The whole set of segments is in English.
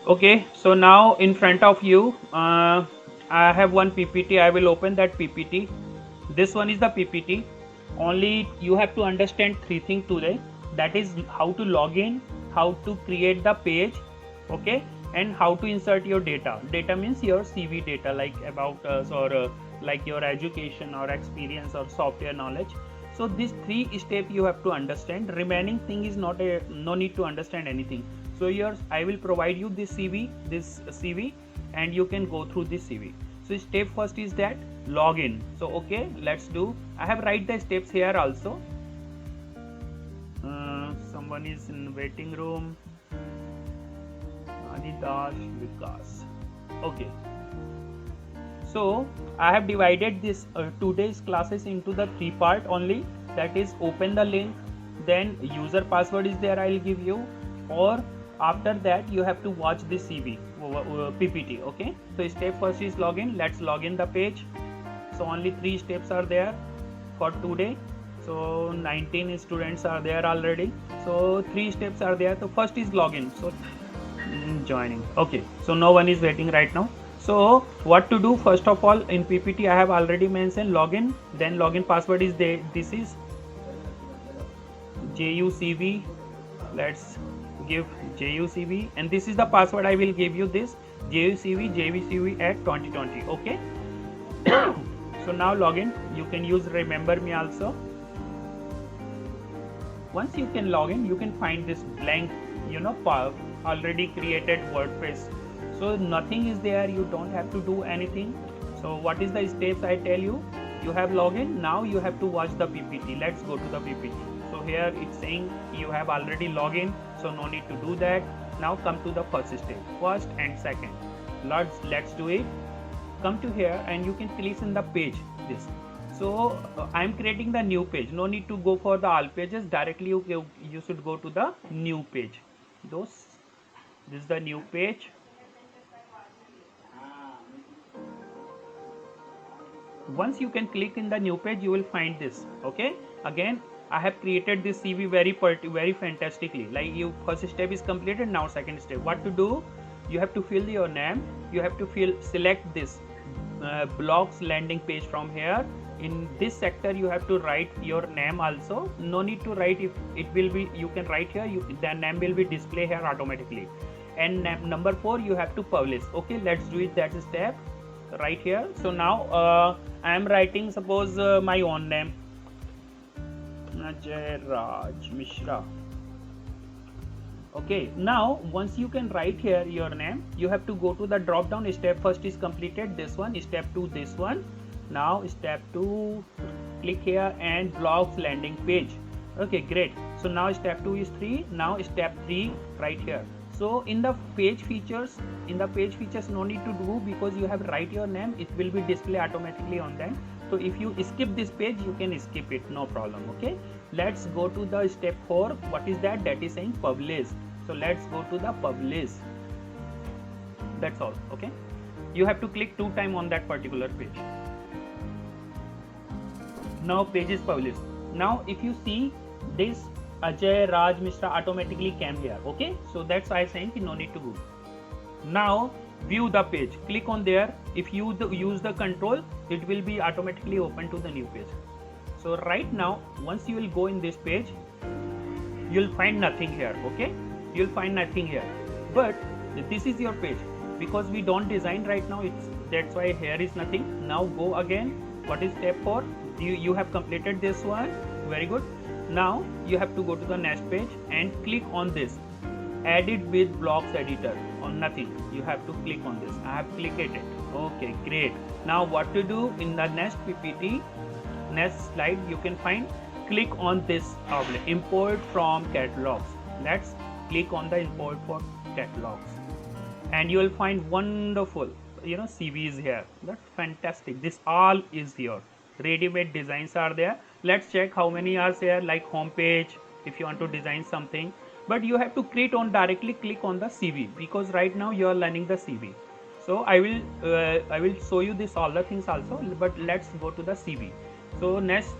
Okay, so now in front of you, I have one PPT. I will open that PPT. This one is the PPT. Only you have to understand three things today. That is how to log in, how to create the page, okay, and how to insert your data. Data means your CV data, like about us or like your education or experience or software knowledge. So these three steps you have to understand. Remaining thing is not a no need to understand anything. So yours, I will provide you this CV, and you can go through this CV. So step first is that login. So okay, let's do. I have write the steps here also. Someone is in waiting room. Adidas Vikas. Okay. So I have divided this today's classes into the three part only. That is, open the link, then user password is there, I'll give you, or after that you have to watch this CV PPT. Okay, so step first is login. Let's log in the page. So only three steps are there for today. So 19 students are there already. So three steps are there. So first is login. So joining. Okay, so no one is waiting right now. So what to do? First of all, in PPT I have already mentioned login. Then login password is there. This is JUCV. Let's give JUCV, and this is the password I will give you. This JUCV JVCV at 2020. Okay. So now login. You can use remember me also. Once you can log in, you can find this blank, already created WordPress. So nothing is there. You don't have to do anything. So what is the steps I tell you? You have login. Now you have to watch the PPT. Let's go to the PPT. So here it's saying you have already logged in, so no need to do that. Now come to the first step, first and second. Let's do it. Come to here and you can click in the page this. So I'm creating the new page. No need to go for the all pages. Directly you should go to the new page. This is the new page. Once you can click in the new page, you will find this. Okay, again I have created this CV very fantastically. Like, you first step is completed. Now second step, what to do? You have to fill your name. You have to select this blogs landing page from here. In this sector you have to write your name also. No need to write. If it will be, you can write here. The name will be display here automatically. And number 4, you have to publish. Okay, let's do it. That step right here. So now I am writing, suppose my own name, Ajay Raj Mishra. Okay, now once you can write here your name, you have to go to the drop down. Step first is completed, this one. Step 2, this one. Now step 2, click here and blogs landing page. Okay, great. So now step 2 is 3. Now step 3 right here. So in the page features, no need to do, because you have write your name. It will be display automatically on that. So if you skip this page, you can skip it, no problem. Okay, let's go to the step 4. What is that? That is saying publish. So let's go to the publish. That's all. Okay, you have to click 2 times on that particular page. Now page is published. Now if you see this, Ajay Raj Mishra automatically came here. Okay, so that's why I'm saying no need to go. Now view the page, click on there. If you use the control, it will be automatically open to the new page. So right now, once you will go in this page, you'll find nothing here. Okay, you'll find nothing here, but this is your page. Because we don't design right now, that's why here is nothing. Now go again. What is step 4? You have completed this one. Very good. Now you have to go to the next page and click on this, edit with blocks editor, or nothing. You have to click on this. I have clicked it. Okay, great. Now what to do? In the next PPT, next slide, you can find, click on this import from catalogs. Let's click on the import for catalogs, and you will find wonderful CVs here. That's fantastic. This all is here. Ready-made designs are there. Let's check how many are there. Like home page, if you want to design something, but you have to directly click on the CV, because right now you are learning the CV. So I will show you this all the things also, but let's go to the CV. So next,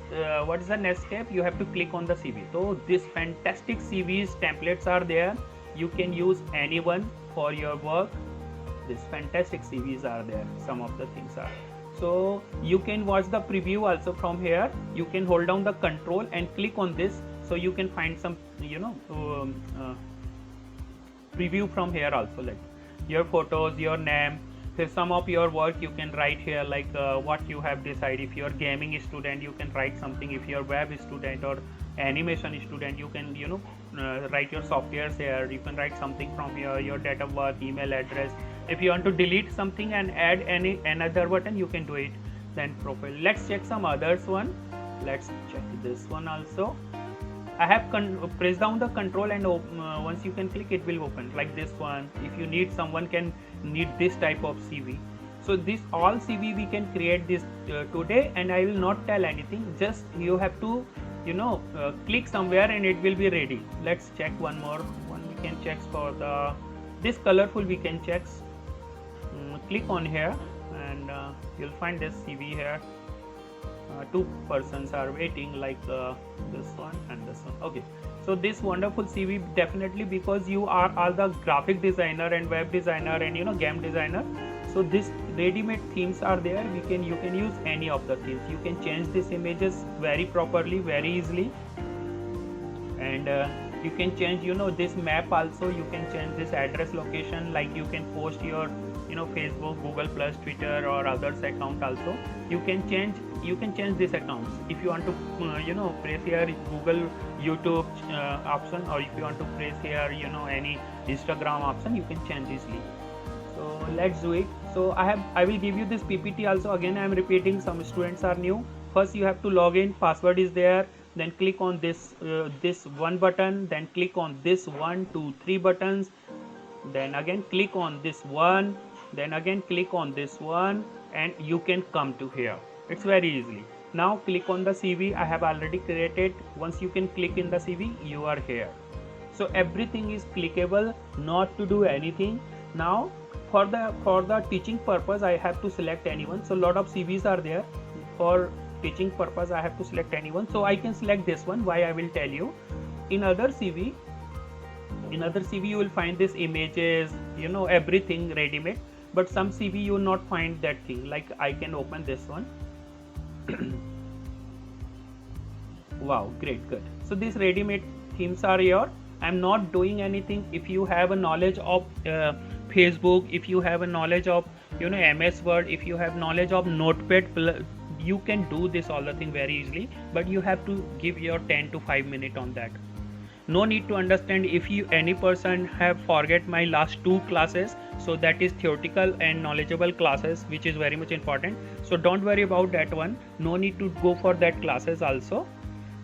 what is the next step? You have to click on the CV. So this fantastic CVs templates are there. You can use anyone for your work. These fantastic CVs are there. Some of the things are. So you can watch the preview also from here. You can hold down the control and click on this, so you can find some preview from here also, like your photos, your name. There's some of your work you can write here, like what you have decided. If you're gaming student, you can write something. If you're web student or animation student, you can write your softwares here. You can write something from here, your date of birth, email address. If you want to delete something and add another button, you can do it. Then profile. Let's check some others one. Let's check this one also. I have press down the control, and once you can click, it will open like this one. If you need, someone can need this type of CV. So this all CV we can create this today, and I will not tell anything. Just you have to click somewhere and it will be ready. Let's check one more one. We can check for the this colorful. We can check. Click on here and you'll find this CV here. Two persons are waiting, like this one and this one. Okay, so this wonderful CV, definitely because you are all the graphic designer and web designer and game designer. So this ready-made themes are there. You can use any of the themes. You can change these images very properly, very easily, and you can change this map also. You can change this address location, like you can post your Facebook, Google Plus, Twitter or others account also. You can change these accounts. If you want to press here Google, YouTube option, or if you want to press here any Instagram option, you can change easily. So let's do it. So I will give you this PPT also. Again, I am repeating, some students are new. First you have to log in, password is there, then click on this one button, then click on this 1, 2, 3 buttons, then again click on this one, then again click on this one, and you can come to here. It's very easily. Now click on the CV I have already created. Once you can click in the CV, you are here. So everything is clickable, not to do anything. Now for the teaching purpose, I have to select anyone. So lot of CVs are there. For teaching purpose, I have to select anyone. So I can select this one. Why, I will tell you. In other CV you will find this images, everything ready-made. But some CV you will not find that thing. Like I can open this one. Wow, great, good. So these ready-made themes are here. I'm not doing anything. If you have a knowledge of Facebook, if you have a knowledge of MS Word, if you have knowledge of Notepad, you can do this all the thing very easily. But you have to give your 10 to 5 minutes on that. No need to understand. If any person have forget my last 2 classes, so that is theoretical and knowledgeable classes, which is very much important. So don't worry about that one. No need to go for that classes also.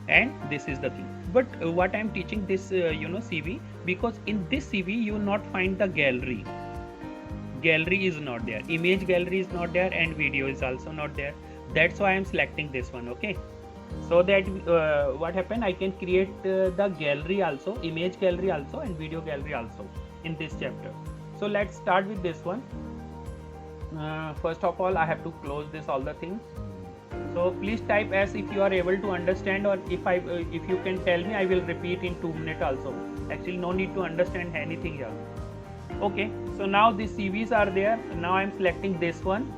And this is the thing. But what I am teaching this CV, because in this CV you will not find the gallery. Gallery is not there. Image gallery is not there, and video is also not there. That's why I am selecting this one. Okay. So that what happened, I can create the gallery also, image gallery also, and video gallery also in this chapter. So let's start with this one. First of all, I have to close this all the things. So please type as if you are able to understand, or if you can tell me, I will repeat in 2 minutes also. Actually, no need to understand anything here. Okay. So now these CVs are there. Now I am selecting this one.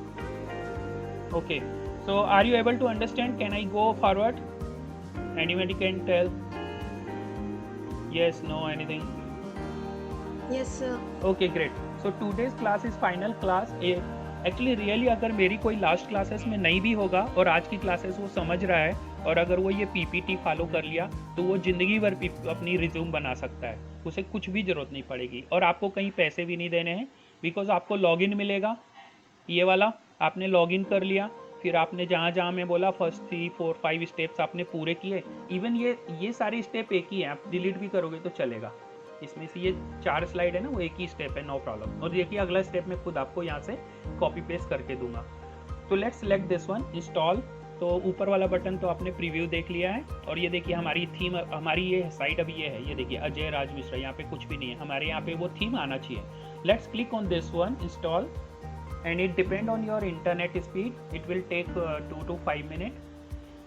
Okay. So are you able to understand? Can I go forward? Anybody can tell? Yes, no, anything? Yes sir. Okay, great. So today's class is final class. Actually really अगर मेरी कोई last classes में नहीं भी होगा और आज की क्लासेस वो समझ रहा है, और अगर वो ये पीपीटी फॉलो कर लिया, तो वो ज़िंदगी भर अपनी रिज्यूम बना सकता है. उसे कुछ भी ज़रूरत नहीं पड़ेगी, और आपको कहीं पैसे भी नहीं देने हैं, बिकॉज आपको लॉगिन मिलेगा. ये वाला आपने लॉगिन कर लिया, फिर आपने जहाँ जहाँ मैं बोला फर्स्ट 3, 4, 5 स्टेप्स आपने पूरे किए. इवन ये सारे स्टेप एक ही हैं, आप डिलीट भी करोगे तो चलेगा. इसमें से ये 4 स्लाइड है ना, वो एक ही स्टेप है, नो प्रॉब्लम. और देखिए अगला स्टेप मैं खुद आपको यहाँ से कॉपी पेस्ट करके दूंगा. तो let's select this one, install. तो ऊपर वाला बटन तो आपने प्रीव्यू देख लिया है, और ये देखिए हमारी थीम, हमारी ये साइट अभी ये है. ये देखिए अजय राज मिश्रा, यहाँ पे कुछ भी नहीं है, हमारे यहाँ पे वो थीम आना चाहिए. Let's click on this one, install, and it depend on your internet speed. It will take 2 to 5 minute.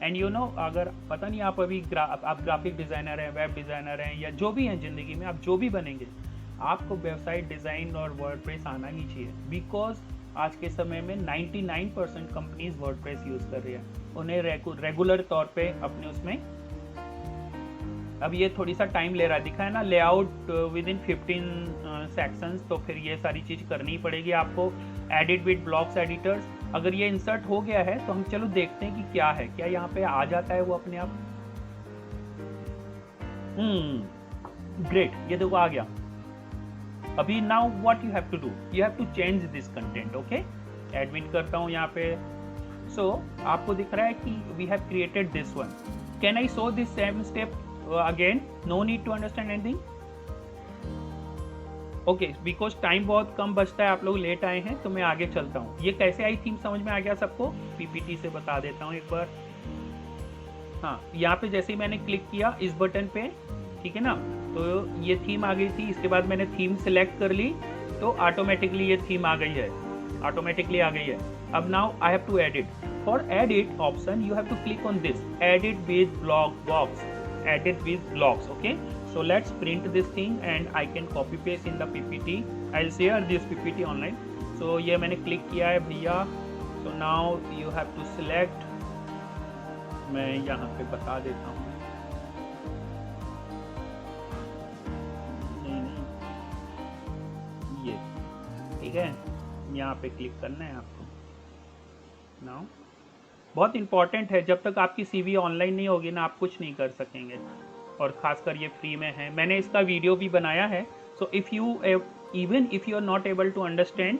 And अगर पता नहीं आप अभी आप ग्राफिक डिज़ाइनर हैं, वेब डिज़ाइनर हैं, या जो भी हैं ज़िंदगी में आप जो भी बनेंगे, आपको वेबसाइट डिज़ाइन और वर्डप्रेस आना ही चाहिए, बिकॉज आज के समय में 99% कंपनीज वर्डप्रेस यूज़ कर रही है, उन्हें रेगुलर तौर पे अपने उसमें, अब ये थोड़ी सा टाइम ले रहा है, दिखा है ना, लेआउट विद इन 15 सेक्शंस, तो फिर ये सारी चीज़ करनी पड़ेगी आपको। एडिट विद ब्लॉक्स एडिटर्स, अगर ये इंसर्ट हो गया है तो हम चलो देखते हैं कि क्या है, क्या यहाँ पे आ जाता है वो अपने आप। ग्रेट, ये देखो आ गया। अभी now what you have to do, you have to change this content. Okay, admit करता हूँ यहाँ पे। सो आपको दिख रहा है कि we have created this one. Can I show this same step again? No need to understand anything. Okay, because time बहुत कम बचता है, आप लोग लेट आए हैं, तो मैं आगे चलता हूँ। ये कैसे आई थीम समझ में आ गया सबको? पीपीटी से बता देता हूँ एक बार। हाँ, यहाँ पे जैसे ही मैंने क्लिक किया इस बटन पे, ठीक है ना, तो ये थीम आ गई थी। इसके बाद मैंने थीम सिलेक्ट कर ली तो ऑटोमेटिकली ये थीम आ गई है, ऑटोमेटिकली आ गई है। अब now I have to edit. For edit option you have to click on this edit with block box, edit with blocks. Okay, so let's print this thing and I can copy paste in the PPT. I'll share this PPT online. So ये मैंने click किया है भैया। So now you have to select, मैं यहाँ पे बता देता हूँ, ये ठीक है, यहाँ पे क्लिक करना है आपको। नाउ बहुत इंपॉर्टेंट है, जब तक आपकी सीवी ऑनलाइन नहीं होगी ना, आप कुछ नहीं कर सकेंगे, और खासकर ये फ्री में है। मैंने इसका वीडियो भी बनाया है। So if you even if you are not able to understand,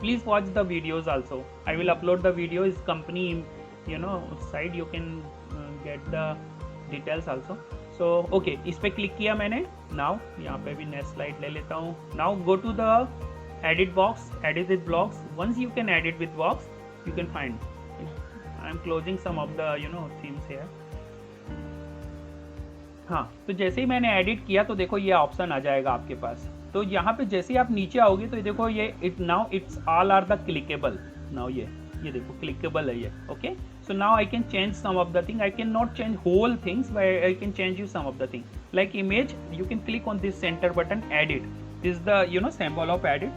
please watch the videos also. I will upload the video is company side, you can get the details also. So okay, इस पर click किया मैंने। Now यहाँ पे भी next slide ले लेता हूँ। Now go to the edit box, edit with blocks. Once you can edit with blocks, you can find, I am closing some of the themes here. हाँ, तो जैसे ही मैंने एडिट किया तो देखो ये ऑप्शन आ जाएगा आपके पास। तो यहाँ पे जैसे ही आप नीचे आओगे तो देखो ये now it's all are the clickable. Now ये देखो क्लिकेबल है ये। Okay, so now I can change some of the thing, I can not change whole things, but I can change you some of the thing. Like image, you can click on this centre button, edit. This is the symbol of edit.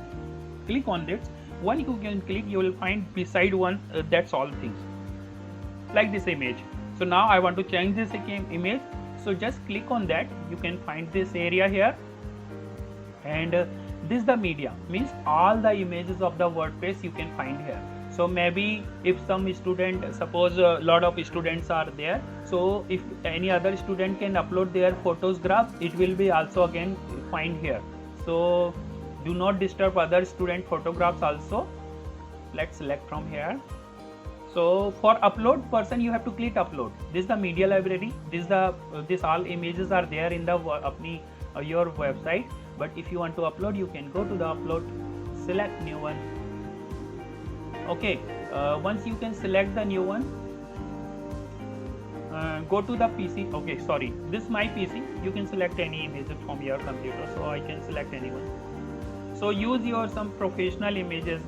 Click on this. When you can click, you will find beside one that's all things like this image. So now I want to change this image. So just click on that. You can find this area here, and this the media, means all the images of the WordPress you can find here. So maybe if some student, suppose a lot of students are there, so if any other student can upload their photographs, it will be also again find here. So do not disturb other student photographs also. Let's select from here. So for upload person, you have to click upload. This is the media library. This all images are there in the your website. But if you want to upload, you can go to the upload, select new one. Okay, once you can select the new one, go to the PC. Okay, sorry, this is my PC. You can select any image from your computer, so I can select anyone. So use your some professional images.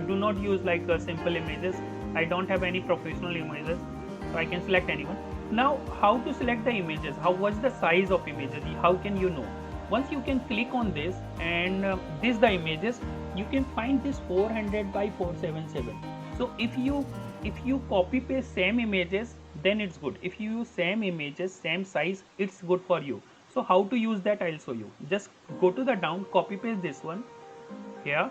Do not use like simple images. I don't have any professional images, so I can select anyone. Now how to select the images, what's the size of images, how can you know? Once you can click on this, and this the images, you can find this 400 by 477. So if you copy paste same images, then it's good. If you use same images, same size, it's good for you. So how to use that, I'll show you. Just go to the down, copy paste this one here,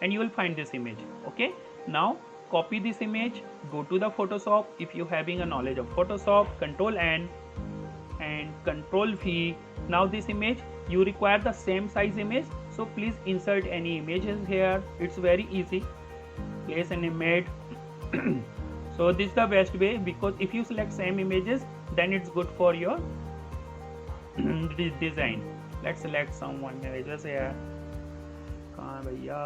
and you will find this image. Okay, now copy this image, go to the Photoshop. If you having a knowledge of Photoshop, Control N and Control V. Now this image, you require the same size image, so please insert any images here. It's very easy. Place an image. So this is the best way, because if you select same images, then it's good for your design. Let's select someone images here. कहाँ भैया,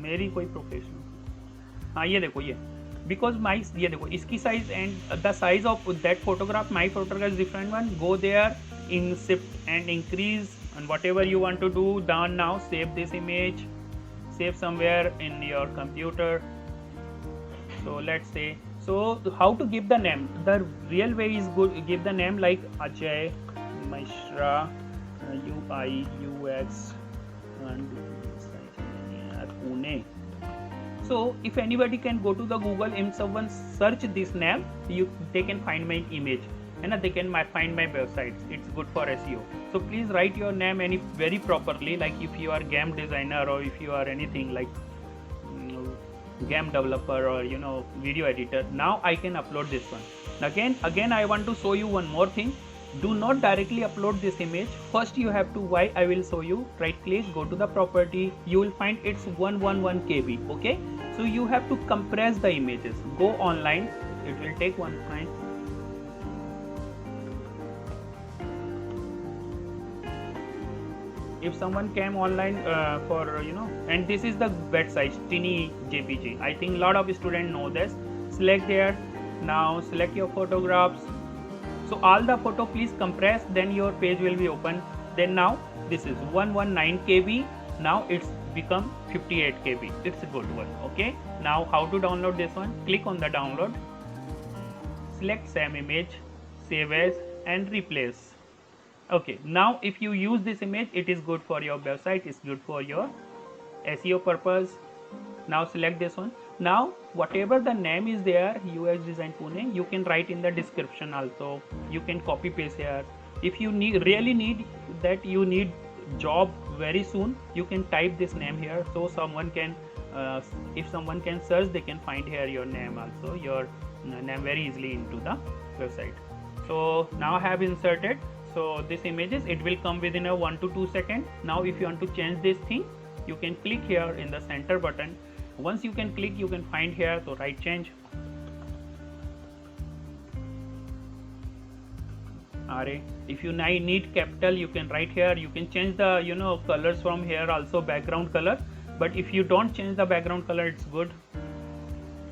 मेरी कोई professional, हाँ ये देखो ये, because my, ये देखो इसकी size and the size of that photograph, my photograph is different one. Go there in shift and increase, and whatever you want to do done. Now save this image, save somewhere in your computer. So let's say, So how to give the name? The real way is good. Give the name like Ajay Mishra UI UX and Pune. So if anybody can go to the Google, if someone search this name, they can find my image and they can find my websites. It's good for SEO. So please write your name very properly, like if you are game designer or if you are anything like game developer or video editor. Now I can upload this one. Again I want to show you one more thing. Do not directly upload this image. First you have to, why I will show you. Right click, go to the property, you will find it's 111 KB. Okay, so you have to compress the images. Go online, it will take one time. If someone came online for and this is the bed size tiny JPG. I think a lot of students know this. Select here. Now select your photographs. So all the photo please compress, then your page will be open. Then now this is 119 KB. Now it's become 58 KB. It's a good one. Okay, now how to download this one? Click on the download, select same image, save as and replace. Okay, now if you use this image, it is good for your website, it's good for your SEO purpose. Now select this one. Now whatever the name is there, UX Design Pune, you can write in the description also. You can copy paste here. If you really need that, you need job very soon, you can type this name here, so someone can if someone can search, they can find here your name also, your name very easily into the website. So now I have inserted. So this images, it will come within a 1 to 2 seconds. Now if you want to change this thing, you can click here in the center button. Once you can click, you can find here, so write change. RA. If you need capital, you can write here. You can change the colors from here also, background color. But if you don't change the background color, it's good.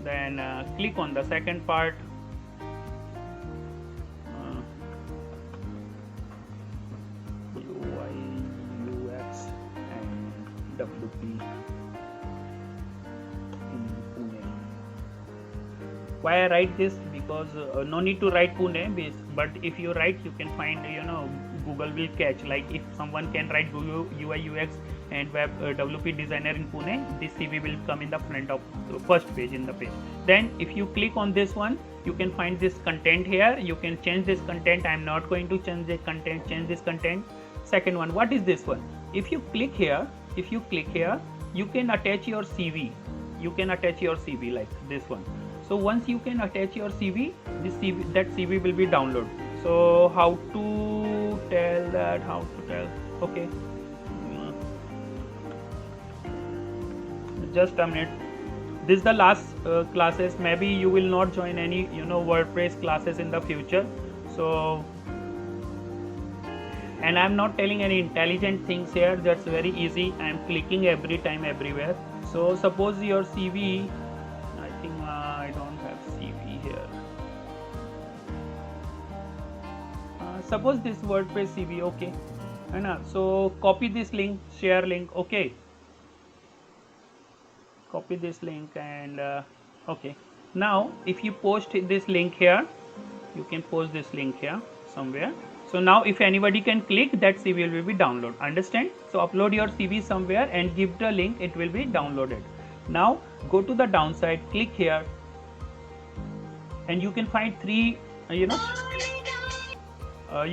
Then click on the second part. WP in Pune. Why I write this? Because no need to write Pune, but if you write, you can find Google will catch. Like if someone can write Google UI UX and web WP designer in Pune, this CV will come in the front of the first page in the page. Then if you click on this one, you can find this content here. You can change this content. I am not going to change the content. Change this content. Second one, what is this one? If you click here, you can attach your CV. You can attach your CV like this one. So once you can attach your CV, that CV will be downloaded. So how to tell that? Okay. Just a minute. This is the last classes. Maybe you will not join any WordPress classes in the future. So. And I'm not telling any intelligent things here, that's very easy. I'm clicking every time everywhere. So suppose your CV, I think I don't have CV here. Suppose this WordPress CV, okay. So copy this link, share link, okay. Copy this link and okay. Now if you post this link here, you can post this link here somewhere. So now if anybody can click, that CV will be downloaded. Understand? So upload your CV somewhere and give the link, it will be downloaded. Now go to the downside, click here and you can find three you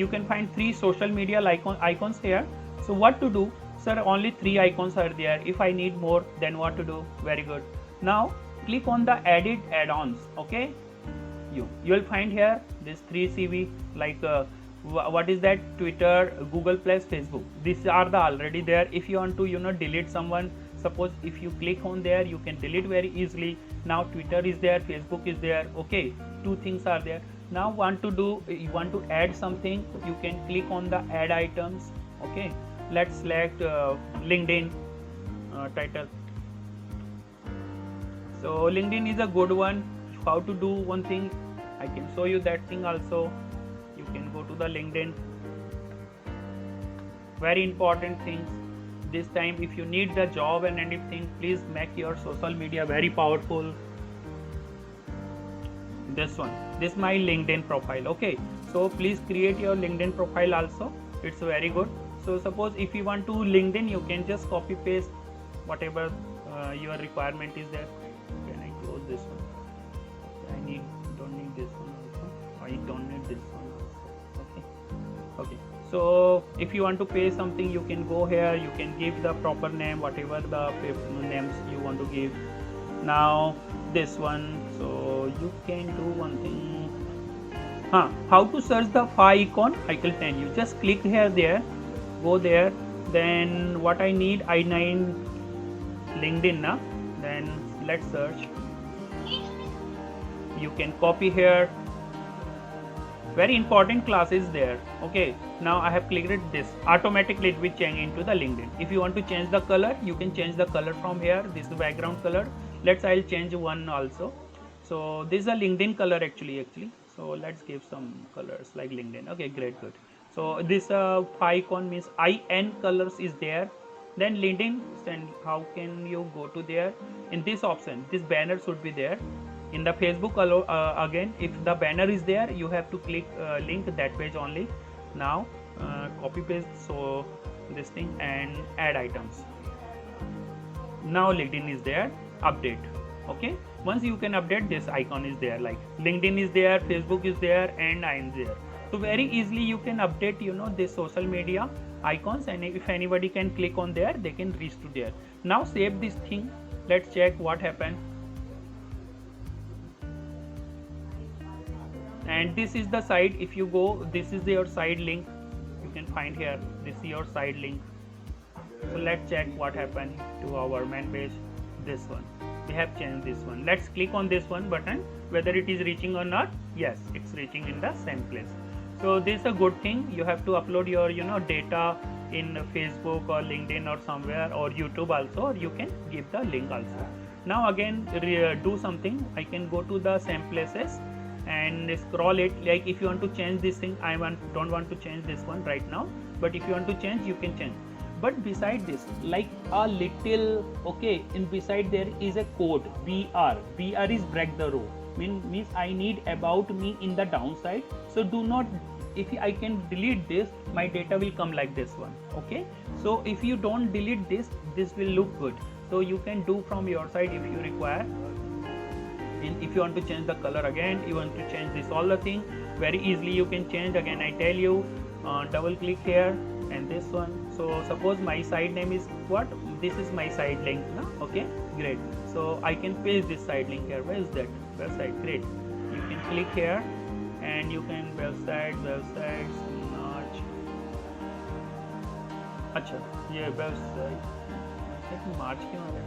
can find 3 social media icons here. So what to do? Sir, only 3 icons are there. If I need more, then what to do? Very good. Now click on the edit add-ons. Okay, you will find here this 3 CV like what is that? Twitter, Google Plus, Facebook. These are the already there. If you want to delete someone, suppose if you click on there, you can delete very easily. Now Twitter is there, Facebook is there. Okay, 2 things are there. Now you want to add something, you can click on the add items. Okay, let's select LinkedIn title. So LinkedIn is a good one. How to do one thing, I can show you that thing also. You can go to the LinkedIn. Very important things. This time if you need the job and anything, please make your social media very powerful. this one. This is my LinkedIn profile. Okay, so please create your LinkedIn profile also. It's very good. So suppose if you want to LinkedIn, you can just copy paste whatever your requirement is there. Can I close this one? I don't need this one also. I don't need this one also. Okay. So if you want to paste something, you can go here. You can give the proper name, whatever the names you want to give. Now this one. So you can do one thing. How to search the file icon? I will tell you. Just click here, there, go there. Then what I need, I9 LinkedIn now. Then let's search. You can copy here. Very important class is there. Okay, now I have clicked this. Automatically it will change into the LinkedIn. If you want to change the color, you can change the color from here. This is the background color. I'll change one also. So this is a LinkedIn color actually. So let's give some colors like LinkedIn. Okay, great, good. So this icon means IN colors is there. Then LinkedIn, and how can you go to there? In this option, this banner should be there. In the Facebook again, if the banner is there, you have to click link that page only. Now copy paste so this thing and add items. Now LinkedIn is there, update. Okay, once you can update, this icon is there, like LinkedIn is there, Facebook is there, and I am there. So very easily you can update this social media icons, and if anybody can click on there, they can reach to there. Now save this thing. Let's check what happened. And this is the site. If you go, this is your side link. You can find here. This is your side link. So let's check what happened to our main page. This one. We have changed this one. Let's click on this one button. Whether it is reaching or not. Yes, it's reaching in the same place. So this is a good thing. You have to upload your data in Facebook or LinkedIn or somewhere, or YouTube also, or you can give the link also. Now again do something. I can go to the same places and scroll it. Like if you want to change this thing, don't want to change this one right now, but if you want to change, you can change. But beside this, like a little, okay, in beside there is a code BR is break the row, means I need about me in the downside. So do not, if I can delete this, my data will come like this one. Okay, so if you don't delete this will look good. So you can do from your side if you require. And if you want to change the color again, you want to change this all the thing, very easily you can change. Again I tell you, double click here and this one. So suppose my site name is what, this is my site link now. Okay, great. So I can paste this site link here. Where is that website? Great. You can click here and you can websites search. अच्छा ये website मार्च क्यों आ रहा है?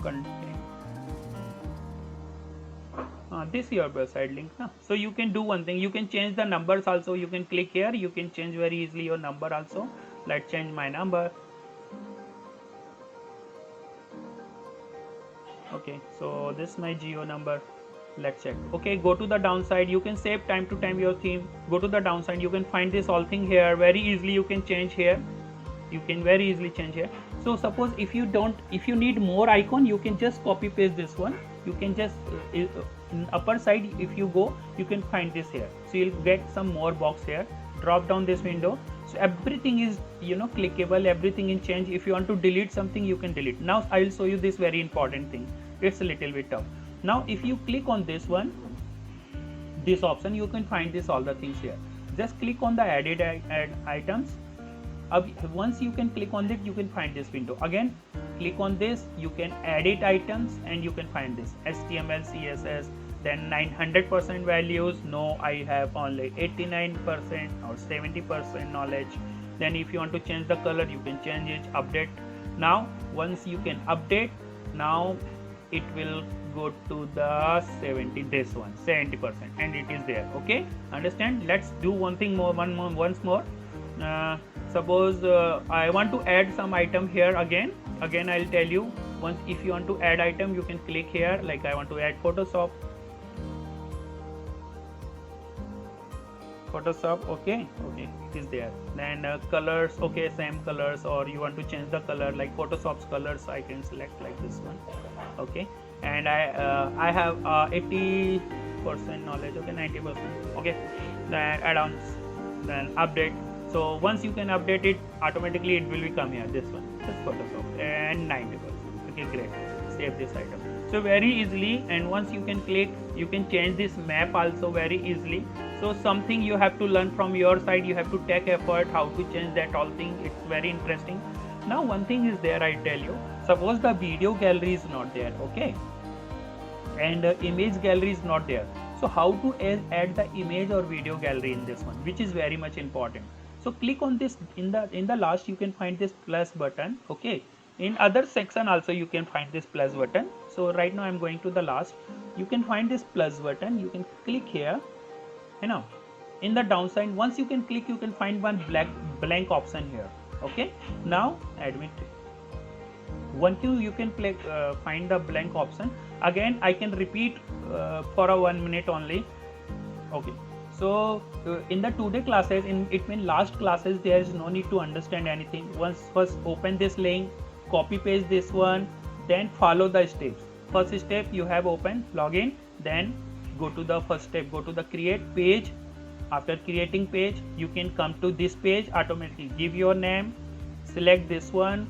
Content. This is your website link now. So you can do one thing. You can change the numbers also. You can click here. You can change very easily your number also. Let's change my number. Okay, so this is my Geo number. Let's check. Okay, go to the downside. You can save time to time your theme. Go to the downside. You can find this all thing here. Very easily you can change here. You can very easily change here. So suppose if you need more icon, you can just copy paste this one. You can just in upper side, if you go, you can find this here. So you'll get some more box here. Drop down this window. So everything is clickable, everything in change. If you want to delete something, you can delete. Now I will show you this very important thing. It's a little bit tough. Now if you click on this one, this option, you can find this all the things here. Just click on the add items. Once you can click on it, you can find this window. Again click on this, you can edit items and you can find this HTML, CSS, then 900% values. No, I have only 89% or 70% knowledge. Then if you want to change the color, you can change it. Update. Now once you can update, now it will go to the 70%, and it is there. Okay, understand? Let's do once more. Suppose I want to add some item here. Again I'll tell you. Once if you want to add item, you can click here. Like I want to add Photoshop. Photoshop, okay, it is there. Then colors, okay, same colors, or you want to change the color like Photoshop's colors, I can select like this one, okay. And I have 80% knowledge, okay, 90%, okay. Then add-ons, then update. So once you can update it, automatically it will become here, this one, this Photoshop, and 90%, okay, great. Save this item. So very easily, and once you can click, you can change this map also very easily. So something you have to learn from your side, you have to take effort how to change that all thing. It's very interesting. Now one thing is there, I tell you, suppose the video gallery is not there, okay, and image gallery is not there. So how to add the image or video gallery in this one, which is very much important. So click on this, in the last you can find this plus button, okay. In other section also you can find this plus button. So right now I'm going to the last. You can find this plus button, you can click here, you know. In the downside, once you can click, you can find one blank option here, okay. Now admit, once you can find the blank option, again I can repeat for a 1 minute only, okay. So in the today classes, in last classes, there is no need to understand anything. Once first open this link, copy paste this one, then follow the steps. First step you have opened, login, then go to the first step, go to the create page. After creating page, you can come to this page automatically. Give your name, select this one,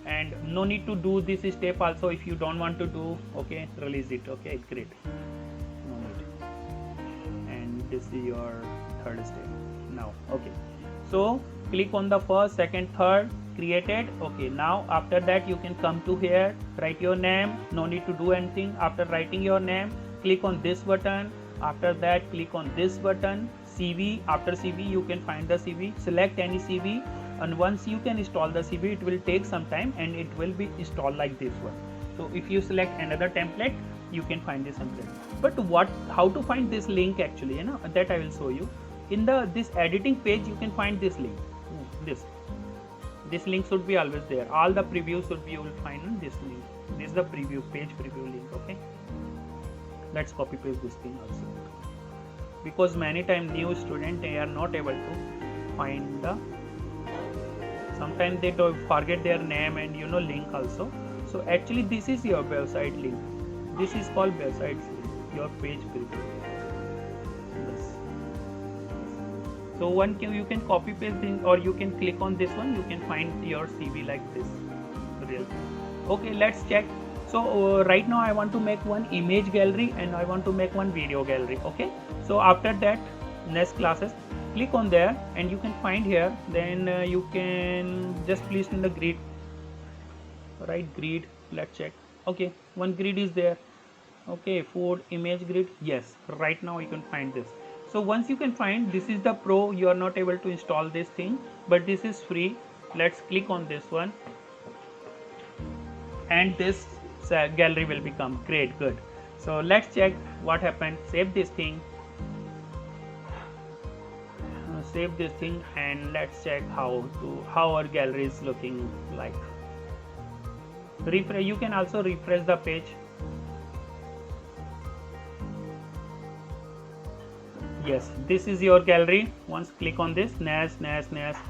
and no need to do this step also if you don't want to do, okay. Release it, okay, great, no need. And this is your third step now, okay. So click on the first, second, third, created, okay. Now after that you can come to here, write your name, no need to do anything. After writing your name, click on this button. After that click on this button, CV. After CV you can find the CV, select any CV, and once you can install the CV, it will take some time and it will be installed like this one. So if you select another template, you can find this template. But how to find this link actually, you know, that I will show you. In this editing page you can find this link, this link should be always there. All the previews should be, you will find in this link. This is the preview page, preview link, okay. Let's copy paste this thing also, because many times new student, they are not able to find the, sometimes they don't forget their name and link also. So actually this is your website link, this is called website link, your page preview. Yes. So you can copy paste thing, or you can click on this one, you can find your CV like this, real. Okay, let's check. So right now I want to make one image gallery and I want to make one video gallery, okay. So after that, next classes, click on there and you can find here, then you can just place in the grid, right, grid, let's check, okay, one grid is there, okay, food image grid, yes, right now you can find this. So once you can find, this is the pro, you are not able to install this thing, but this is free. Let's click on this one and this gallery will become great, good. So let's check what happened. Save this thing, and let's check how our gallery is looking like. Refresh, you can also refresh the page. Yes, this is your gallery. Once click on this, next,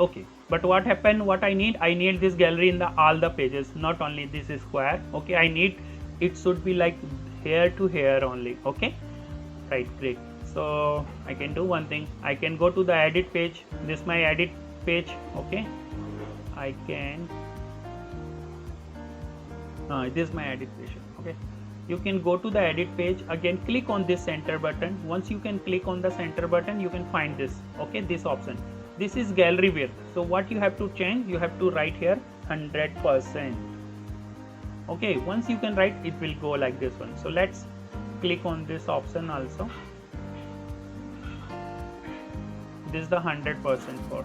okay. But what happened, what I need this gallery in all the pages, not only this square, okay. I need it should be like here to here only, okay, right, great. So I can do one thing, I can go to the edit page, this is my edit page, okay. I can this is my edit page, okay. You can go to the edit page, again click on this center button. Once you can click on the center button, you can find this, okay, this option. This is gallery width. So what you have to change, you have to write here 100%, okay. Once you can write, it will go like this one. So let's click on this option also. This is the 100% for.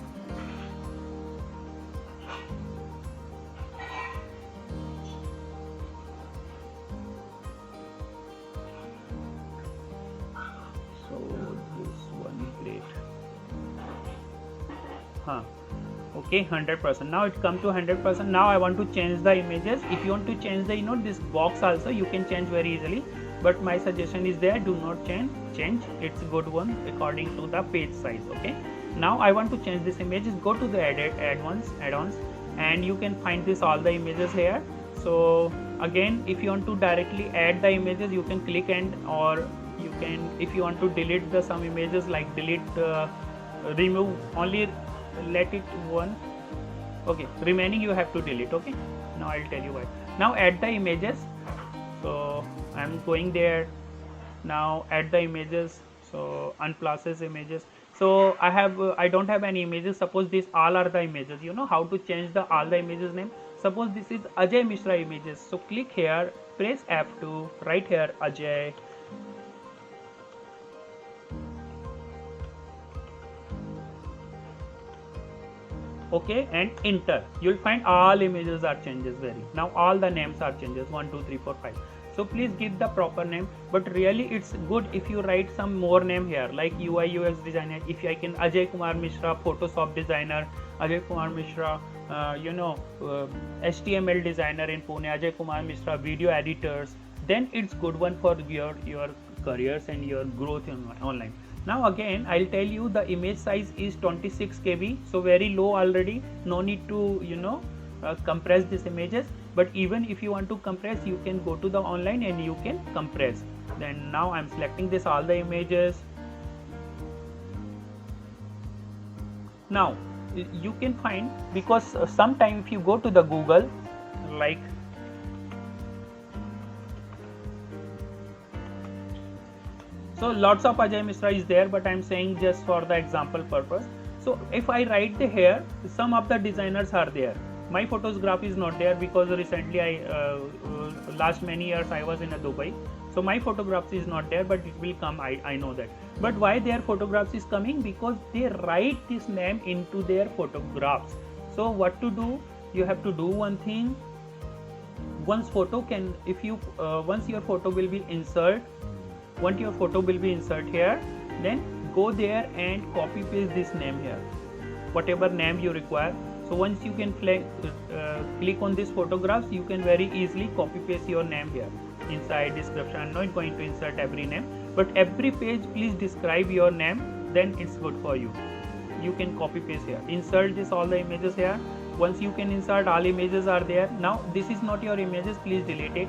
Okay, 100%. Now it come to 100%. Now I want to change the images. If you want to change the this box also, you can change very easily. but my suggestion is there, do not change. It's a good one according to the page size. Okay, now I want to change this images. Go to the add-ons, and you can find this all the images here. So again, if you want to directly add the images, you can click, and or you can, if you want to delete the some images, like delete, remove only, let it one. Okay, remaining you have to delete. Okay, now I'll tell you why. Now add the images. So I'm going there. Now add the images. So unprocess images. So I don't have any images. Suppose these all are the images. You know how to change the all the images name. Suppose this is Ajay Mishra images. So click here, press F2, right here Ajay. Okay, and enter. You'll find all images are changes very. Now all the names are changes, 1 2 3 4 5. So please give the proper name, but really it's good if you write some more name here, like UI UX designer. If I can, Ajay Kumar Mishra Photoshop designer, Ajay Kumar Mishra HTML designer in Pune, Ajay Kumar Mishra video editors, then it's good one for your careers and your growth in online. Now again I'll tell you the image size is 26 KB, so very low already. No need to compress these images, but even if you want to compress, you can go to the online and you can compress. Then now I'm selecting this all the images. Now you can find, because sometime if you go to the Google, like so lots of Ajay Mishra is there, but I'm saying just for the example purpose. So if I write the here, some of the designers are there. My photograph is not there because recently last many years I was in Dubai. So my photographs is not there, but it will come. I know that. But why their photographs is coming? Because they write this name into their photographs. So what to do? You have to do one thing. Once photo can, if you once your photo will be insert. Once your photo will be insert here, then go there and copy paste this name here, whatever name you require. So once you can click on these photographs, you can very easily copy paste your name here inside description. I'm not going to insert every name, but every page please describe your name, then it's good for you. You can copy paste here, insert this all the images here. Once you can insert, all images are there. Now this is not your images, please delete it.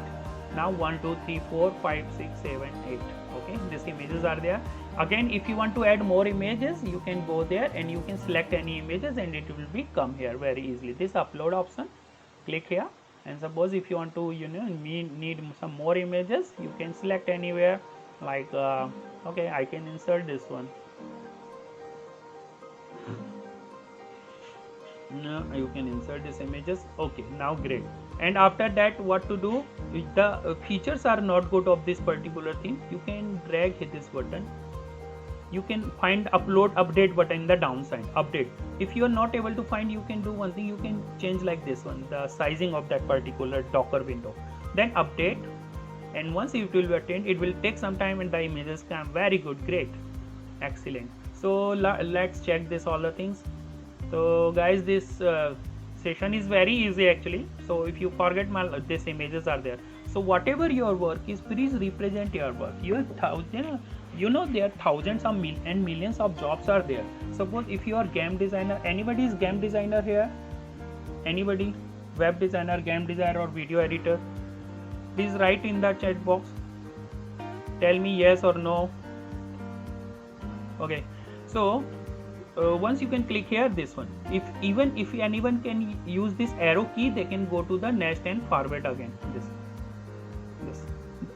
Now 1 2 3 4 5 6 7 8. Okay, these images are there. Again, if you want to add more images, you can go there and you can select any images and it will be come here very easily. This upload option, click here, and suppose if you want to need some more images, you can select anywhere, like okay, I can insert this one. No, you can insert these images. Okay, now great. And after that, what to do? If the features are not good of this particular thing, you can drag hit this button. You can find upload update button in the downside. Update. If you are not able to find, you can do one thing. You can change like this one, the sizing of that particular Docker window. Then update, and once it will be attained, it will take some time and the images come. Very good, great, excellent. So let's check this all the things. So guys, this session is very easy actually. So if you forget, these images are there. So whatever your work is, please represent your work. You have there are thousands of and millions of jobs are there. Suppose if you are game designer, anybody is game designer here? Anybody? Web designer, game designer, or video editor? Please write in the chat box. Tell me yes or no. Okay. So once you can click here, this one. If anyone can use this arrow key, they can go to the next and forward again. This.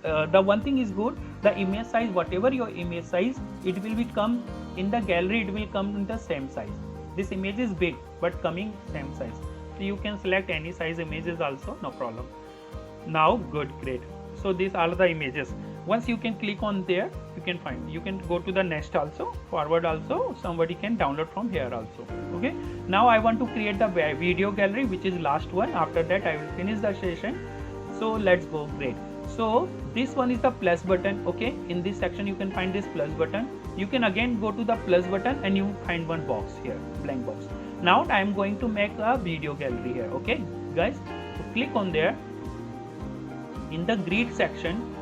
The one thing is good, the image size, whatever your image size, it will become in the gallery, it will come in the same size. This image is big but coming same size, so you can select any size images also, no problem. Now good, great. So these are the images. Once you can click on there, you can find, you can go to the next also, forward also, somebody can download from here also. Okay, now I want to create the video gallery, which is last one. After that I will finish the session. So let's go. Great. So this one is the plus button. Okay, in this section you can find this plus button. You can again go to the plus button and you find one box here, blank box. Now I am going to make a video gallery here. Okay guys, so click on there. In the grid section,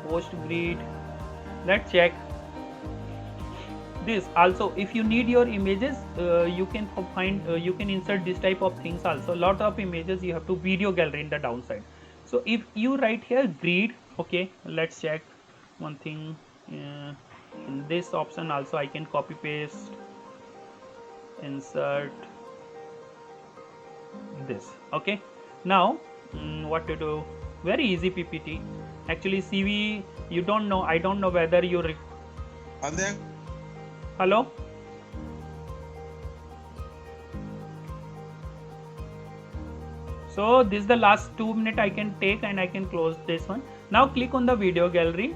post grid. Let's check this also. If you need your images, you can find you can insert this type of things also. Lot of images you have to video gallery in the downside. So if you write here grid, okay, let's check one thing. In this option also I can copy paste, insert this. Okay, now what to do? Very easy PPT. Actually CV, you don't know, I don't know whether you hello. So this is the last 2 minutes I can take and I can close this one. Now click on the video gallery.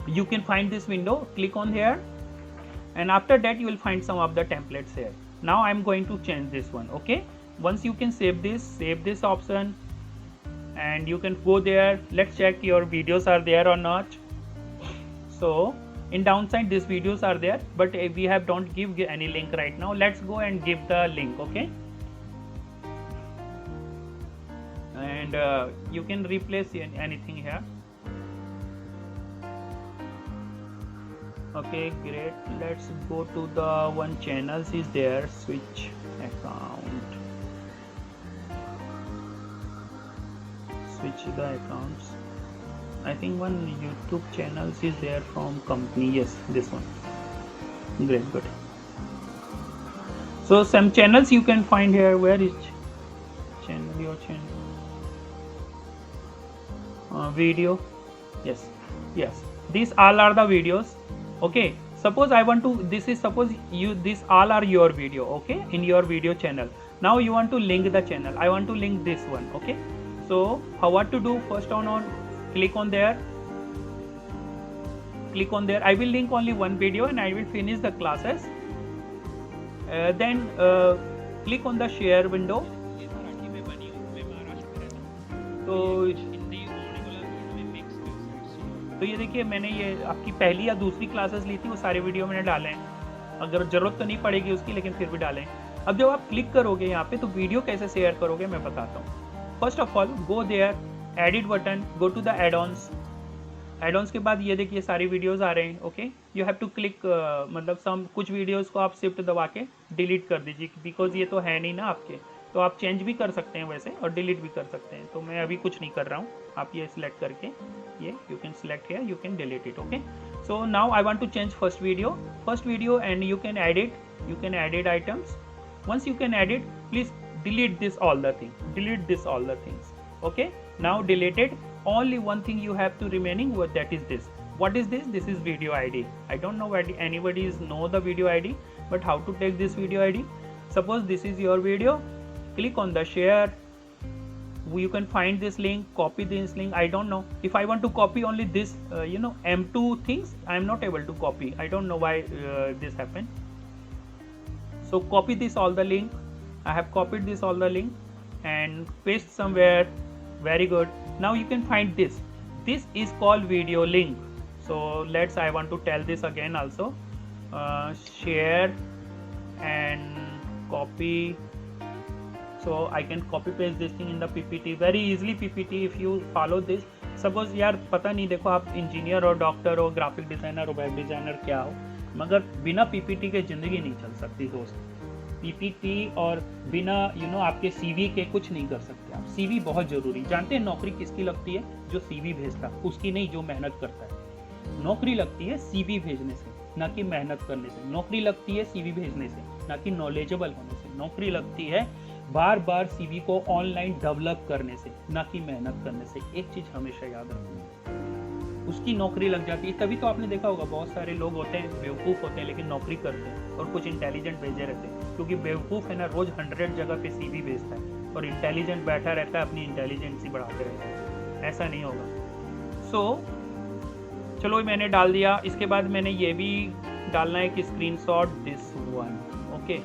You can find this window, click on here, and after that you will find some of the templates here. Now I'm going to change this one. Okay, once you can save this option, and you can go there. Let's check your videos are there or not. So in downside these videos are there, but we have don't give any link right now. Let's go and give the link. Okay, and you can replace anything here. Okay, great. Let's go to the one channels is there, switch account, switch the accounts. I think one YouTube channels is there from company. Yes, this one. Great, good. So some channels you can find here. Where is channel? Your channel video. Yes, yes. These all are the videos. Okay, suppose I want to, this is suppose you, this all are your video. Okay, in your video channel. Now you want to link the channel. I want to link this one. Okay, so how what to do? First on click on there, click on there. I will link only one video and I will finish the classes. Then click on the share window. तो ये देखिए मैंने ये आपकी पहली या दूसरी classes ली थी, वो सारे वीडियो मैंने डाले हैं. अगर ज़रूरत तो नहीं पड़ेगी उसकी, लेकिन फिर भी डालें. अब जब आप क्लिक करोगे यहाँ पे तो वीडियो कैसे शेयर करोगे मैं बताता हूँ. First of all go there, edit button, go to the add-ons. Add-ons के बाद ये देखिए सारी वीडियोस आ रहे हैं. Okay, you have to click, मतलब सम कुछ वीडियोस को आप शिफ्ट दबा के डिलीट कर दीजिए, बिकॉज ये तो है नहीं ना आपके. तो आप चेंज भी कर सकते हैं वैसे और डिलीट भी कर सकते हैं. तो मैं अभी कुछ नहीं कर रहा हूँ. आप ये सिलेक्ट करके ये you can select here, you can delete it. Okay, so now I want to change first video and you can edit items. Once you can edit, please delete this all the things. Okay, now deleted. Only one thing you have to remaining, that is this. What is this? This is video ID. I don't know whether anybody know the video ID, but how to take this video ID? Suppose this is your video. Click on the share. You can find this link, copy this link. I don't know if I want to copy only this M2 things, I am not able to copy. I don't know why this happened. So copy this all the link. I have copied this all the link and paste somewhere. Very good. Now you can find this is called video link. So I want to tell this again also. Share and copy. So I can copy paste this thing in the PPT very easily. PPT if you follow this. Suppose यार पता नहीं, देखो आप engineer हो, doctor हो, graphic designer हो, web designer क्या हो, मगर बिना PPT के ज़िंदगी नहीं चल सकती दोस्त. PPT और बिना आपके CV के कुछ नहीं कर सकते आप. CV बहुत ज़रूरी. जानते हैं नौकरी किसकी लगती है? जो CV भेजता है उसकी नहीं, जो मेहनत करता है. नौकरी लगती है CV भेजने से, ना कि मेहनत करने से. नौकरी लगती है CV भेजने से, ना कि नॉलेजेबल होने से. नौकरी लगती है बार बार CV को ऑनलाइन डेवलप करने से, ना कि मेहनत करने से. एक चीज़ हमेशा याद रखना, उसकी नौकरी लग जाती है. तभी तो आपने देखा होगा बहुत सारे लोग होते हैं बेवकूफ़ होते हैं लेकिन नौकरी करते हैं, और कुछ इंटेलिजेंट भेजे रहते हैं. क्योंकि बेवकूफ़ है ना रोज़ 100 जगह पे CV भेजता है, और इंटेलिजेंट बैठा रहता है अपनी इंटेलिजेंसी बढ़ाते रहता है. ऐसा नहीं होगा. चलो मैंने डाल दिया. इसके बाद मैंने ये भी डालना है कि स्क्रीनशॉट दिस वन. ओके,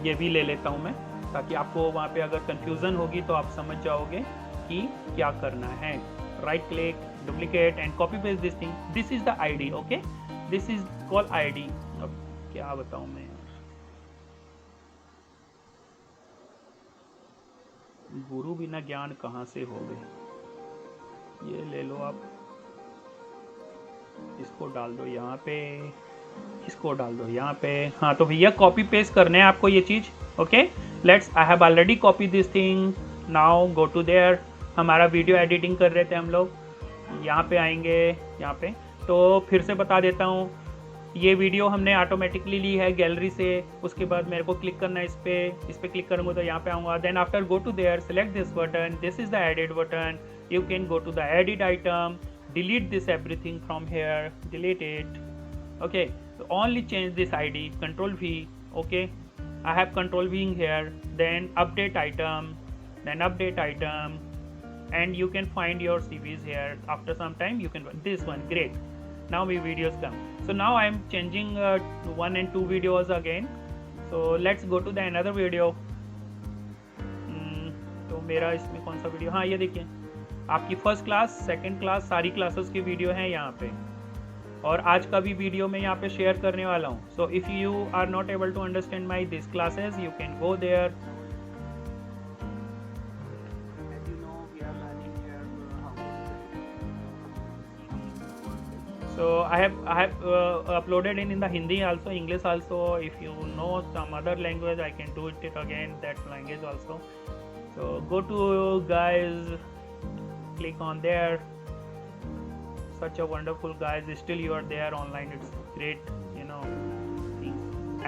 ये भी ले लेता हूँ मैं, ताकि आपको वहाँ पे अगर कंफ्यूजन होगी तो आप समझ जाओगे कि क्या करना है. Right click, duplicate and copy paste this thing. This is the ID. Okay, this is called ID. अब क्या बताऊँ मैं, गुरु बिना ज्ञान कहाँ से हो गए. ये ले लो आप, इसको डाल दो यहाँ पे, इसको डाल दो यहाँ पे। हाँ तो भैया कॉपी पेस्ट करने हैं आपको ये चीज़। Okay let's, I have already copy this thing, now go to there. हमारा वीडियो एडिटिंग कर रहे थे हम लोग, यहाँ पे आएंगे, यहाँ पे। तो फिर से बता देता हूँ, ये वीडियो हमने ऑटोमेटिकली ली है गैलरी से। उसके बाद मेरे को क्लिक करना है इस पे क्लिक करूँगा तो यहाँ पे आऊँगा। Then after go to there, select this button, this is the edit button, you can go to the edit item, delete this everything from here, delete it. Okay, so only change this ID, control V. Okay, I have control V in here, then update item, and you can find your CVs here. After some time you can, this one, great. Now my videos come. So now I am changing 1 and 2 videos again. So let's go to the another video. तो मेरा इसमें कौन सा video, हाँ ये देखिए, आपकी first class second class सारी क्लासेस की वीडियो हैं यहाँ पे, और आज का भी वीडियो मैं यहाँ पे शेयर करने वाला हूँ। So if you are not able to understand my this classes, you can go there. So I have uploaded in the Hindi also, English also. If you know some other language, I can do it again, that language also. So go to guys, click on there. Such a wonderful guys, still you are there online, it's great, you know.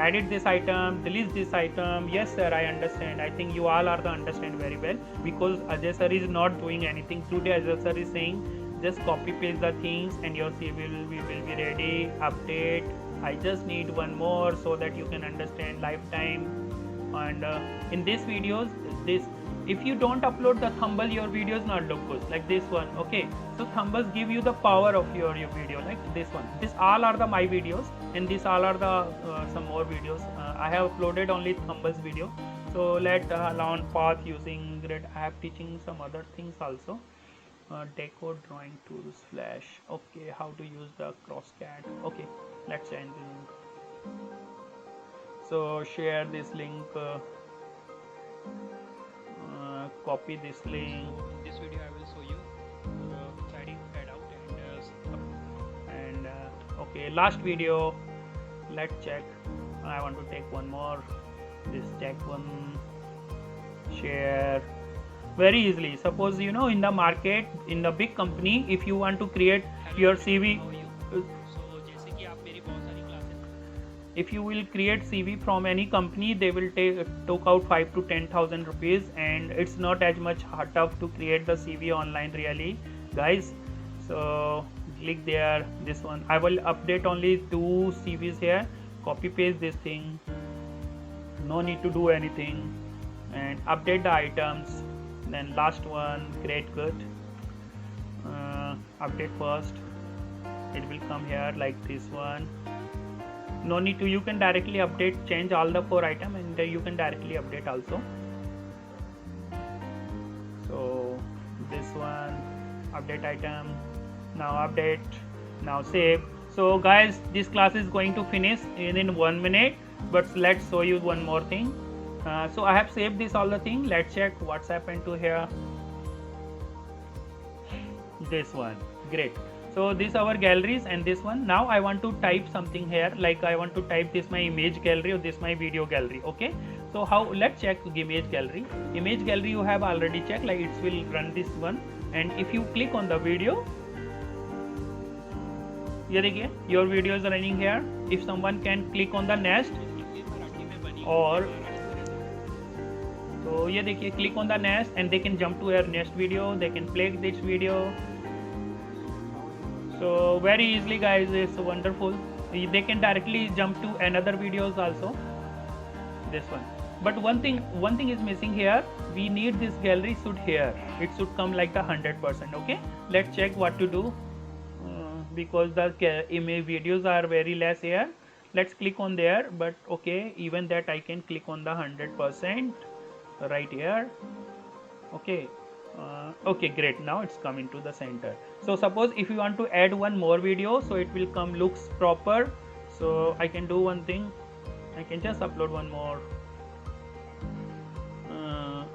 Edit this item, delete this item. Yes sir, I understand. I think you all are the understand very well, because Ajay sir is not doing anything today. Ajay sir is saying just copy paste the things and your CV will be ready. Update, I just need one more so that you can understand lifetime. And in these videos, this, if you don't upload the thumbnail, your videos not look good, like this one. Okay, so thumbnails give you the power of your video, like this one. This all are the my videos, and these all are the some more videos. I have uploaded only thumbnails video. So let learn path using grid. I have teaching some other things also. Deco drawing tools, flash. Okay, how to use the crosscat. Okay, let's end the link. So share this link, copy this link. This video I will show you tidying head out and okay, last video. Let's check. I want to take one more. This check one. Share. Very easily. Suppose you know in the market, in the big company, if you want to create your CV, if you will create CV from any company, they will take out 5 to 10,000 rupees, and it's not as much tough to create the CV online, really, guys. So click there, this one. I will update only 2 CVs here. Copy paste this thing. No need to do anything, and update the items. Then last one, great, good. Update first, it will come here like this one. No need to, you can directly update, change all the 4 items, and you can directly update also. So this one, update item, now update, now save. So guys, this class is going to finish in 1 minute, but let's show you one more thing. So I have saved this all the thing. Let's check what's happened to here. This one, great. So this our galleries, and this one. Now I want to type something here, like I want to type this my image gallery or this my video gallery. Okay, so how, let's check image gallery. Image gallery you have already checked, like it will run this one, and if you click on the video, ये देखिए your video is running here. If someone can click on the next, or so ये देखिए click on the next, and they can jump to your next video, they can play this video. So very easily guys, it's wonderful. They can directly jump to another videos also, this one. But one thing is missing here. We need this gallery should here, it should come like the 100%. Okay, let's check what to do, because the image videos are very less here. Let's click on there, but okay, even that I can click on the 100% right here. Okay, okay, great. Now it's coming to the center. So suppose if you want to add one more video, so it will come looks proper. So I can do one thing, I can just upload one more,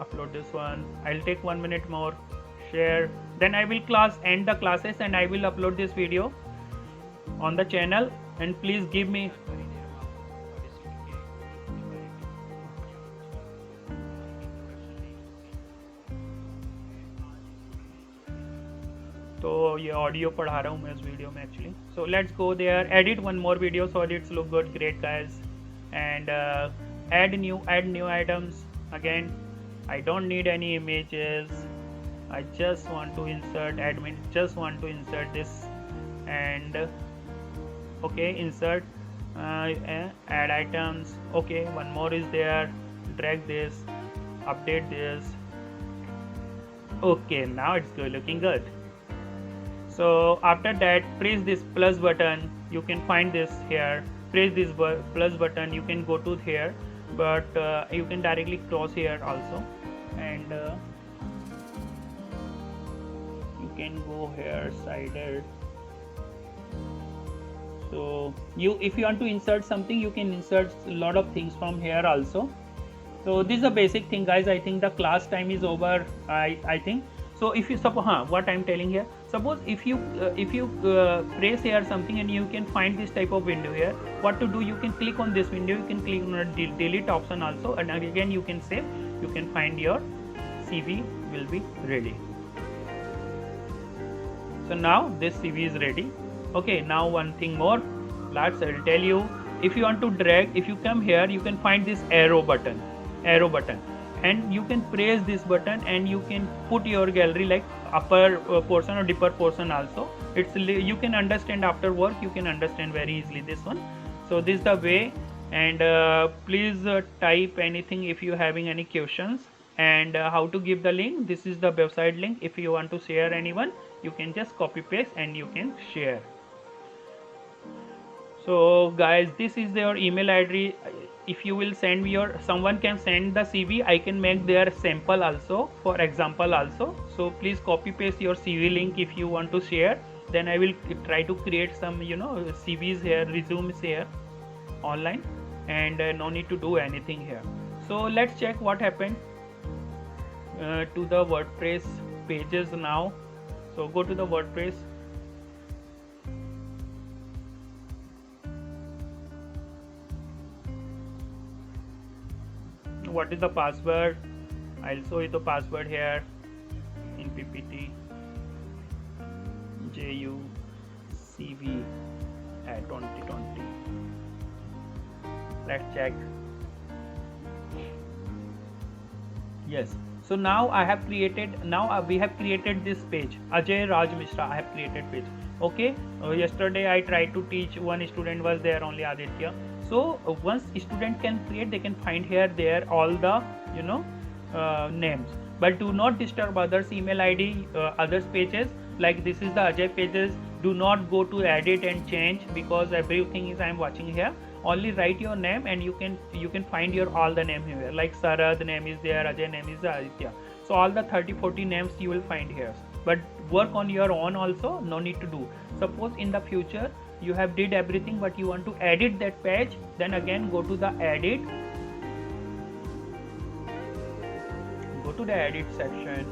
upload this one. I'll take 1 minute more. share. Then I will end the classes and I will upload this video on the channel, and please give me तो ये audio पढ़ा रहा हूँ मैं इस video में actually. So let's go there, edit one more video so it's look good. Great guys. And add new items. Again, I don't need any images. I just want to insert admin, just want to insert this, and okay, insert add items. Okay, one more is there. Drag this, update this. Okay, now it's good, looking good. So after that, press this plus button. You can find this here. Press this plus button. You can go to here, but you can directly cross here also, and you can go here sided. So if you want to insert something, you can insert a lot of things from here also. So this is a basic thing, guys. I think the class time is over. I think so. If you suppose what I'm telling here, suppose if you press here something and you can find this type of window here, what to do? You can click on this window. You can click on the delete option also, and again you can save. You can find your CV will be ready. So now this CV is ready. Okay, now one thing more. I'll tell you. If you want to drag, if you come here, you can find this arrow button, and you can press this button and you can put your gallery like upper portion or deeper portion also. You can understand after work. You can understand very easily this one. So this is the way, and please type anything if you having any questions, and how to give the link. This is the website link. If you want to share anyone, you can just copy paste and you can share. So guys, this is your email ID. If you will send someone can send the CV, I can make their sample also, for example also. So please copy paste your CV link if you want to share. Then I will try to create some CVs here, resumes here online, and no need to do anything here. So let's check what happened to the WordPress pages now. So go to the WordPress. What is the password? I'll show you the password here in PPT. JUCV at 2020. Let's check. Yes. So now I have created. We have created this page. Ajay Raj Mishra. I have created page. Okay. Yesterday I tried to teach. One student was there only, Aditya. So once student can create, they can find here there all the names, but do not disturb others email ID, others pages. Like this is the Ajay pages. Do not go to edit and change, because everything is I am watching here. Only write your name and you can find your all the name here. Like Sarad name is there, Ajay name is Aditya. So all the 30-40 names you will find here. But work on your own also. No need to do. Suppose in the future you have did everything, but you want to edit that page, then again go to the edit. Go to the edit section,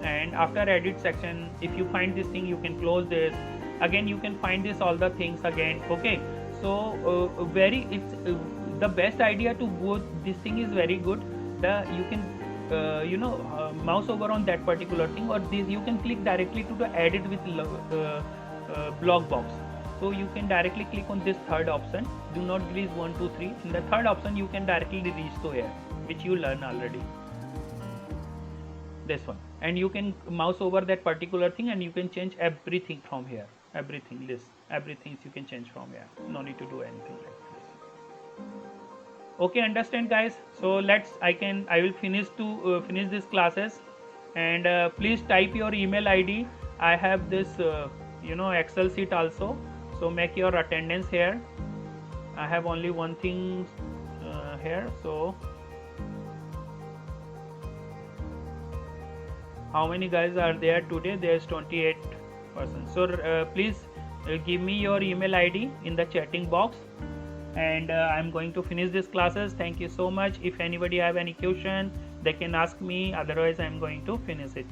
and after edit section, if you find this thing, you can close this. Again you can find this all the things again. Okay. So it's the best idea to go. This thing is very good. You can mouse over on that particular thing, or this you can click directly to the edit with blog box. So you can directly click on this third option. Do not release 1, 2, 3. In the third option, you can directly reach to here, which you learn already. This one, and you can mouse over that particular thing, and you can change everything from here. Everything you can change from here. No need to do anything like this. Okay, understand, guys? So I will finish these classes, and please type your email ID. I have this Excel sheet also. So make your attendance here. I have only one thing here. So how many guys are there today? There's 28 persons. So please give me your email ID in the chatting box, and I'm going to finish these classes. Thank you so much. If anybody have any question, they can ask me. Otherwise, I'm going to finish it.